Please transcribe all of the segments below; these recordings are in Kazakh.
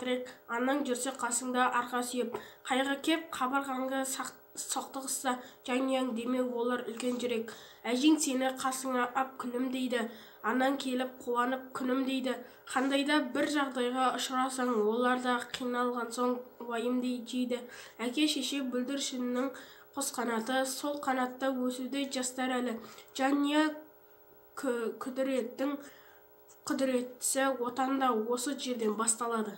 тірек, анаң жүрсе қасыңда арқа сүйеп. Қайғы кеп қабырғаңды соқтығысса, жанұяң демеу олар үлкен жүрек. Әжең сені қасыңа ап күнім дейді, анаң келіп қуанып күнім дейді. Қандайда бір жағдайға ұшырасаң, оларда қиналған соң уайымды жейді. Әке шеше бүлдіршіннің қос қанаты, сол қанатта өсуде жастар әлі. Жанұя күдіреттің құдіретісі отанда осы жерден басталады.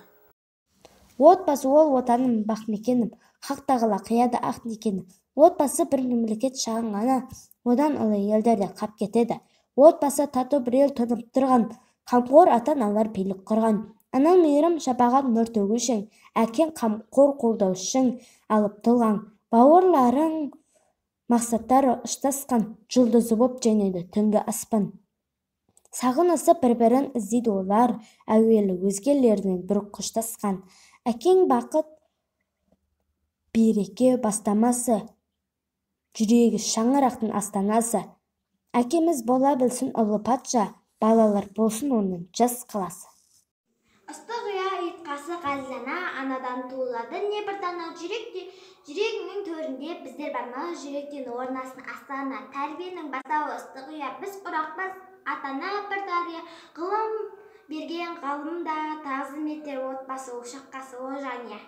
Отбасы ол отаным, бақ мекенім, хақ тағала қияды ақ некенім. Отбасы бір мемлекет шағын ғана, одан ұлы елдерде қап кетеді. Отбасы тату бір ел тұнып тұрған, қамқор ата-аналар билік құрған. Анаң мейірім шапағат нұр төгушің, әкең қамқор қолдаушың, алып тұлған. Бауырларың мақсаттары ұштасқан, жұлдызы боп жайнайды түнгі аспан. Сағынысып бір-бірін іздейді олар, әуелі өзгелерінен бір құштасқан. Әкең бақыт береке бастамасы, жүрегі шаңырақтың астанасы. Әкеміз бола білсін ұлы патша, балалар болсын оның жас қаласы. Ыстық ұя ұйытқасы қазылана, анадан туылады не бір танау жүрегінің төрінде біздер бармалы жүректен орнасын астана. Тәрбиенің бастауы ыстық ұя, біз ұрақпыз атана бір дария. Ғылым берген ғалымда тағзым етер отбасы ошаққасы о жания.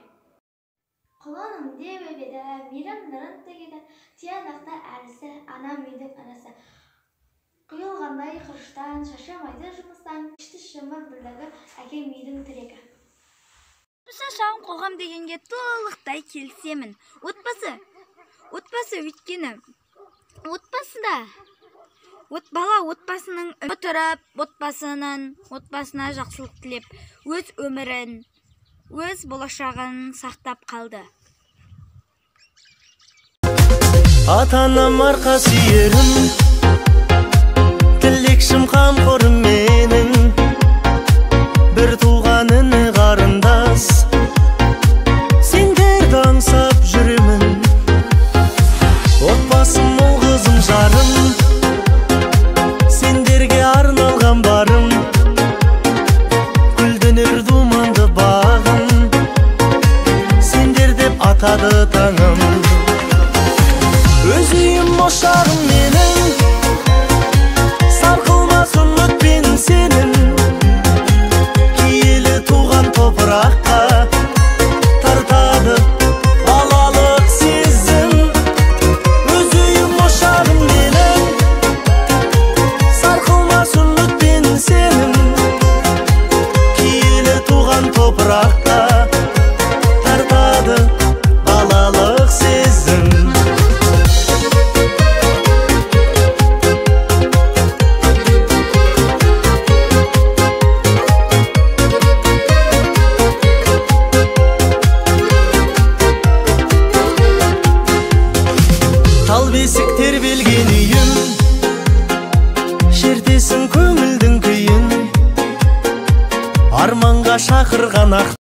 Құланым деп өбеді, мейрам нұрын төгеді, тиянақты әрісі анам үйдің анасы. Құйылғандай құрыштан, шаршамайды жұмыстан, ішті шымыр бірлігі әкем үйдің тірегі. Шағын қоғам дегенге толықтай келісемін. Отбасы өйткені бала отбасының отырып, отбасына жақсылық тілеп, өз өмірін, өз болашағын сақтап қалды. Ата-анам арқа сүйерім, тілекшім қамқорым менің, бір туған іні қарындас, сендерді аңсап жүремін. Отбасым ол қызым жарым, сендерге арналған барым, гүлденер думанды бағым, сендер деп атады таңым. Өз үйім ошағым менің, сарқылмас үмітпен сенің, киелі туған топыраққа тартады балалық сезім. Өз үйім ошағым менің, сарқылмас үмітпен сенің, киелі туған топыраққа тартады балалық сезім. Тал бесік тербелген үйім, шертесің көңілдің күйін, арманға шақырған ақ